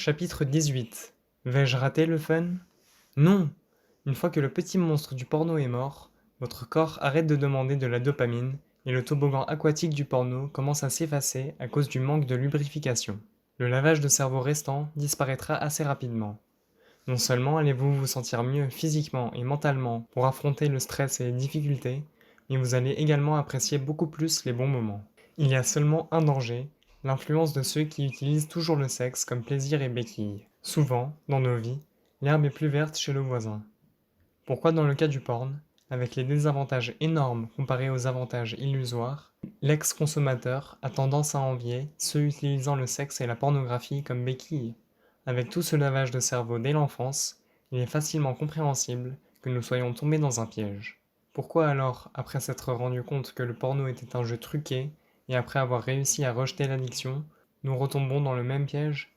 Chapitre 18. Vais-je rater le fun? Non! Une fois que le petit monstre du porno est mort, votre corps arrête de demander de la dopamine et le toboggan aquatique du porno commence à s'effacer à cause du manque de lubrification. Le lavage de cerveau restant disparaîtra assez rapidement. Non seulement allez-vous vous sentir mieux physiquement et mentalement pour affronter le stress et les difficultés, mais vous allez également apprécier beaucoup plus les bons moments. Il y a seulement un danger, l'influence de ceux qui utilisent toujours le sexe comme plaisir et béquille. Souvent, dans nos vies, l'herbe est plus verte chez le voisin. Pourquoi dans le cas du porn, avec les désavantages énormes comparés aux avantages illusoires, l'ex-consommateur a tendance à envier ceux utilisant le sexe et la pornographie comme béquille? Avec tout ce lavage de cerveau dès l'enfance, il est facilement compréhensible que nous soyons tombés dans un piège. Pourquoi alors, après s'être rendu compte que le porno était un jeu truqué, et après avoir réussi à rejeter l'addiction, nous retombons dans le même piège?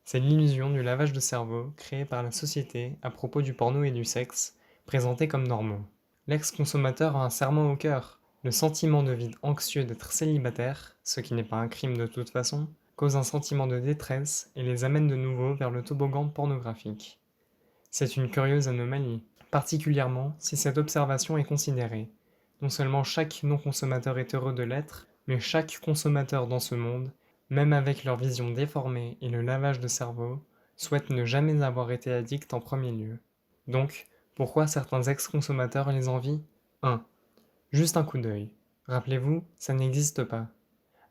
C'est l'illusion du lavage de cerveau créée par la société à propos du porno et du sexe, présentés comme normaux. L'ex-consommateur a un serment au cœur. Le sentiment de vide anxieux d'être célibataire, ce qui n'est pas un crime de toute façon, cause un sentiment de détresse et les amène de nouveau vers le toboggan pornographique. C'est une curieuse anomalie, particulièrement si cette observation est considérée. Non seulement chaque non-consommateur est heureux de l'être, mais chaque consommateur dans ce monde, même avec leur vision déformée et le lavage de cerveau, souhaite ne jamais avoir été addict en premier lieu. Donc, pourquoi certains ex-consommateurs les envient? 1. Juste un coup d'œil. Rappelez-vous, ça n'existe pas.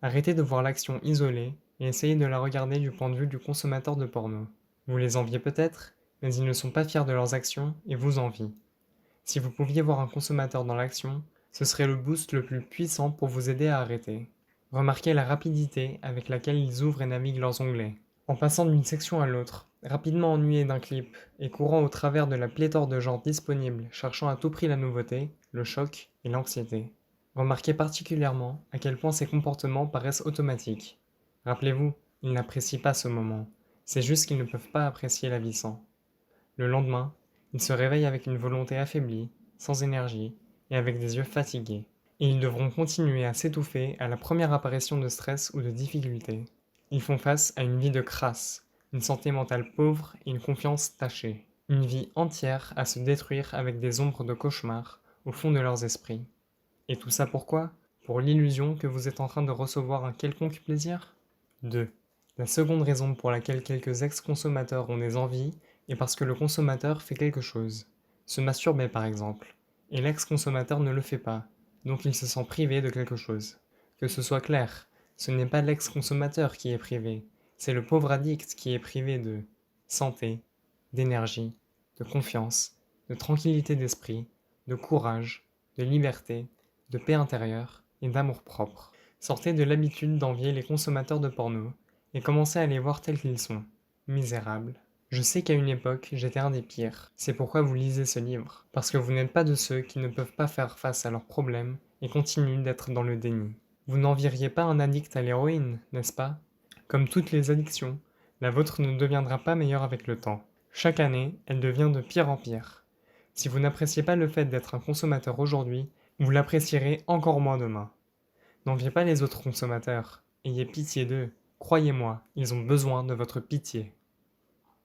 Arrêtez de voir l'action isolée et essayez de la regarder du point de vue du consommateur de porno. Vous les enviez peut-être, mais ils ne sont pas fiers de leurs actions et vous envient. Si vous pouviez voir un consommateur dans l'action, ce serait le boost le plus puissant pour vous aider à arrêter. Remarquez la rapidité avec laquelle ils ouvrent et naviguent leurs onglets. En passant d'une section à l'autre, rapidement ennuyés d'un clip et courant au travers de la pléthore de genres disponibles, cherchant à tout prix la nouveauté, le choc et l'anxiété. Remarquez particulièrement à quel point ces comportements paraissent automatiques. Rappelez-vous, ils n'apprécient pas ce moment, c'est juste qu'ils ne peuvent pas apprécier la vie sans. Le lendemain, ils se réveillent avec une volonté affaiblie, sans énergie et avec des yeux fatigués. Et ils devront continuer à s'étouffer à la première apparition de stress ou de difficulté. Ils font face à une vie de crasse, une santé mentale pauvre et une confiance tachée. Une vie entière à se détruire avec des ombres de cauchemar au fond de leurs esprits. Et tout ça pourquoi? Pour l'illusion que vous êtes en train de recevoir un quelconque plaisir? 2. La seconde raison pour laquelle quelques ex-consommateurs ont des envies est parce que le consommateur fait quelque chose. Se masturber par exemple. Et l'ex-consommateur ne le fait pas, donc il se sent privé de quelque chose. Que ce soit clair, ce n'est pas l'ex-consommateur qui est privé, c'est le pauvre addict qui est privé de santé, d'énergie, de confiance, de tranquillité d'esprit, de courage, de liberté, de paix intérieure et d'amour-propre. Sortez de l'habitude d'envier les consommateurs de porno et commencez à les voir tels qu'ils sont, misérables. Je sais qu'à une époque, j'étais un des pires. C'est pourquoi vous lisez ce livre, parce que vous n'êtes pas de ceux qui ne peuvent pas faire face à leurs problèmes et continuent d'être dans le déni. Vous n'envieriez pas un addict à l'héroïne, n'est-ce pas? Comme toutes les addictions, la vôtre ne deviendra pas meilleure avec le temps. Chaque année, elle devient de pire en pire. Si vous n'appréciez pas le fait d'être un consommateur aujourd'hui, vous l'apprécierez encore moins demain. N'enviez pas les autres consommateurs, ayez pitié d'eux. Croyez-moi, ils ont besoin de votre pitié.